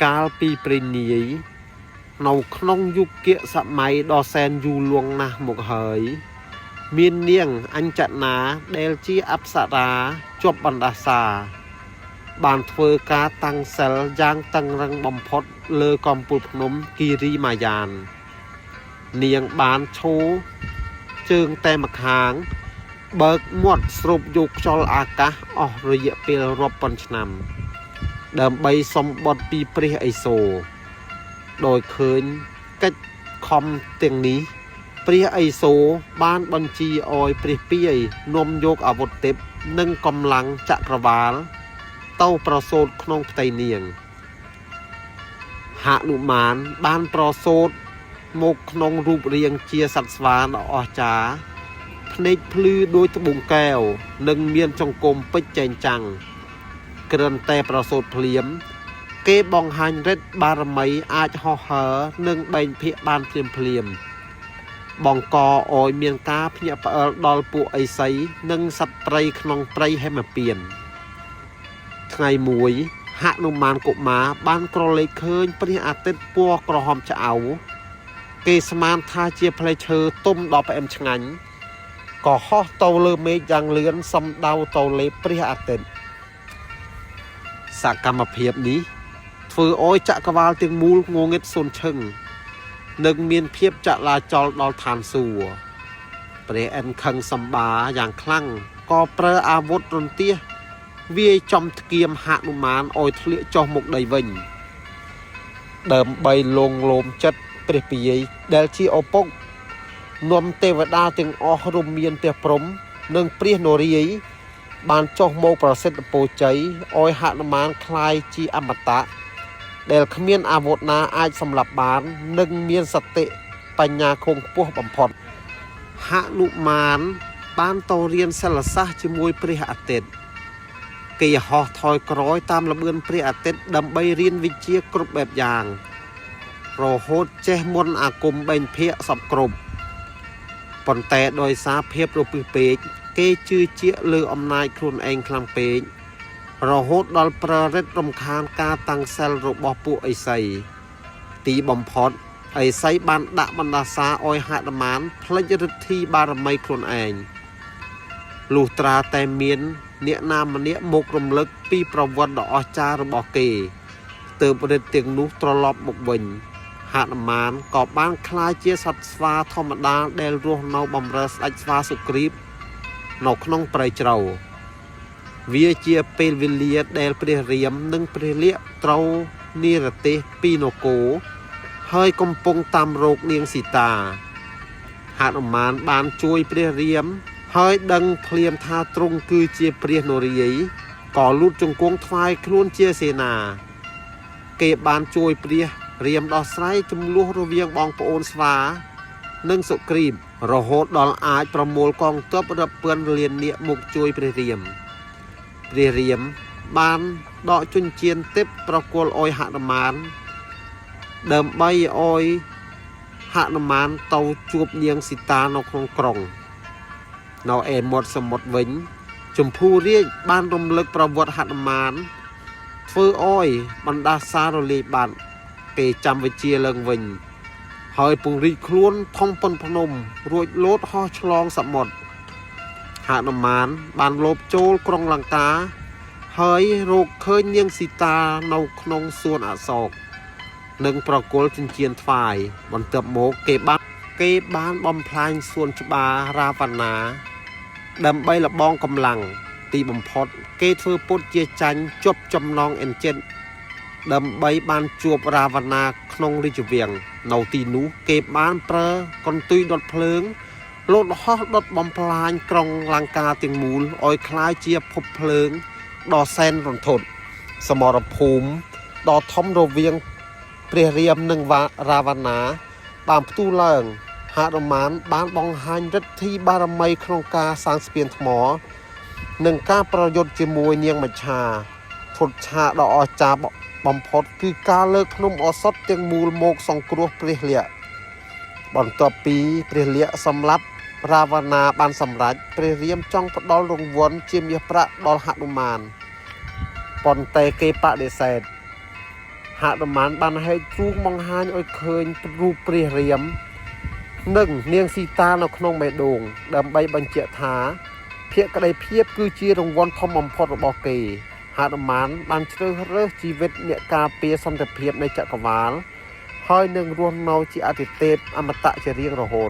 កាលពីព្រេងនាយនៅក្នុងយុគសម័យដ៏សែនយូរលង់ណាស់មកហើយមាននាងអញ្ចនាដែលជាអប្សរាជាប់បណ្ដាសាបានធ្វើការតាំងសិលយ៉ាងតឹងរឹងបំផុតលើកំពូលភ្នំគិរីមាយាននាងបានឈរជើងតែម្ខាងបើកមាត់ស្រូបយកខ្យល់អាកាសអស់រយៈពេលរាប់ពាន់ឆ្នាំដើម្បីសម្បត្តិពីព្រះឥសូរដោយឃើញកិច្ចខំទាំងនេះព្រះឥសូរបានបញ្ជាឲ្យព្រះពាយនាំយកអាវុធទេពនិងកម្លាំងចក្រវាលទៅប្រសូតក្នុងផ្ទៃនាងហនុមានបានប្រសូតមកក្នុងរូបរាងជាសត្វស្វាដ៏អស្ចារ្យភ្នែកភ្លឺដូចត្បូងកែវនិងមានចង្កុំពេជ្រចែងចាំងគ្រាន់តែប្រសូតភ្លាមគេបង្ហាញឫទ្ធិបារមីអាចហោះហើរនិងបែងភាគបានភ្លាមបង្កឲ្យមានការភ្ញាក់ផ្អើលដល់ពួកឥសីនិងសត្វព្រៃក្នុងព្រៃហេមពានថ្ងៃមួយហនុមានកុមារបានក្រឡេកឃើញព្រះអាទិត្យពណ៌ក្រហមឆ្អៅគេស្មានថាជាផ្លែឈើទុំដ៏ផ្អែមឆ្ងាញ់ក៏ហោះទៅលើមេឃយ៉ាងលឿនសំដៅទៅលេបព្រះអាទិត្យសកម្មភាពនេះធ្វើឲ្យចក្រវាលទាំងមូលងងឹតសូនឈឹងនិងមានភាពចលាចលដល់ឋានសួគ៌ព្រះអិនខឹងសម្បាយ៉ាងខ្លាំងក៏ប្រើអាវុធរន្ទះវាយចំថ្គាមហនុមានឲ្យធ្លាក់ចុះមុខដីវិញដើម្បីលងលោមចិត្តព្រះពាយដែលជាឪពុកនាំទេវតាទាំងអស់រួមមានព្រះព្រហ្មនិងព្រះនរាយណ៍បានចុះមកប្រសិទ្ធពរជ័យឲ្យហនុមានคล้ายជាអមតៈដែលគ្មានអាវុធណាអាចសម្លាប់បាននិងមានសតិបញ្ញាគង់ខ្ពស់បំផុតហនុមានបានទៅរៀនសិលសាស្ត្រជាមួយព្រះអាទិត្យគេហោះថយក្រោយតាមល្បឿនព្រះអាទិត្យដើម្បីរៀនវិជ្ជាគ្រប់បែបយ៉ាងរហូតចេះមន្តអាគមបែងភាគសពគ្រប់ប៉ុន្តែដោយសារភាពរពឹសពេកគេជឿជាក់លើអំណាចខ្លួនឯងខ្លាំងពេករហូតដល់ប្ររិទ្ធរំខានការតាំងសិលរបស់ពួកឥសីទីបំផុតឥសីបានដាក់បណ្ដាសាឲ្យហនុមានផ្លិចឫទ្ធីបារមីខ្លួនឯងលុះត្រាតែមានអ្នកណាម្នាក់មករំលឹកពីប្រវត្តិដ៏អស្ចារ្យរបស់គេទើបឫទ្ធិទាំងនោះត្រឡប់មកវិញហនុមានក៏បានក្លាយជាសត្វស្វាធម្មតាដែលរស់នៅបម្រើស្ដេចស្វាសុគ្រីពនៅក្នុងព្រៃជ្រៅវាជាពេលវេលាដែលព្រះរាមនិងព្រះលក្សណ៍ត្រូវនិរទេសពីនគរហើយកំពុងតាមរោគនាងស៊ីតាហនុមានបានជួយព្រះរាមហើយដឹងភ្លាមថាទ្រង់គឺជាព្រះនរាយណ៍ក៏លូតជង្គង់ថ្វាយខ្លួនជាសេនាគេបានជួយព្រះរាមដោះស្រាយចំនួនរវាងបងប្អូនស្វានិងសុគ្រីពរហូតដល់អាចប្រមូលកងទ័ពរាប់ពាន់លាននាក់មកជួយព្រះរាមបានដកជញ្ជាំងទេពប្រគល់ឲ្យហនុមានដើម្បីឲ្យហនុមានទៅជួបនាងស៊ីតានៅក្នុងក្រុងនៅឯមាត់សមុទ្រវិញចម្ភូរាជបានរំលឹកប្រវត្តិហនុមានធ្វើឲ្យបណ្ដាសាររលាយបាត់គេចាំវិជាឡើងវិញហើយពង្រីកខ្លួនថងប៉ុនភ្នំរួចលោតហោះឆ្លងសមុទ្រហនុមានបានលបចូលក្រុងលង្កាហើយរកឃើញនាងស៊ីតានៅក្នុងសួនអសោកនិងប្រគល់ចិញ្ចៀនថ្វាយបន្ទាប់មកគេបានបំផ្លាញសួនច្បាររាវណាដើម្បីលបងកម្លាំងទីបំផុតគេធ្វើពុតជាចាញ់ជប់ចំណងអិនចិនដើម្បីបានជួបរាវណាក្នុងរាជវាំងនៅទីនោះគេបានប្រើកន្ទុយដុតភ្លើងលោតហោះដុតបំផ្លាញក្រុងលង្កាទាំងមូលឲ្យคล้ายជាភពភ្លើងដ៏សែនរន្ធត់សមរភូមិដ៏ធំរវាងព្រះរាមនិងរាវណាបានផ្ទុះឡើងហនុមានបានបង្ហាញឫទ្ធីបារមីក្នុងការសាងស្ពានថ្មនិងការប្រយុទ្ធជាមួយនាងមច្ឆាឈុតឆាកដ៏អស្ចារ្យបំផុតគឺការលើកភ្នំឱសថទាំងមូលមកសង្គ្រោះព្រះលក្សណ៍បន្ទាប់ពីព្រះលក្សណ៍សម្លាប់រាវណាបានសម្រេចព្រះរាមចង់ផ្ដល់រង្វាន់ជាមាសប្រាក់ដល់ហនុមានប៉ុន្តែគេបដិសេធហ hạ đầm mán ban hay chuông mong hai ôi khơi ru pri riếm nâng niêng si ta nó không mẹ đồn đầm bay bằng chợ thá phía cái đây phía cứ chia rồng von thom mầm phật bò kỳ hạ đầm mán ban chơi rớt chi vết nhẹ cà pia xong tập hiệpในจักรวาลhơi nâng ruộng nâu chỉ ăn thịt tép ăn mặt tạ chỉ riêng rồi hồn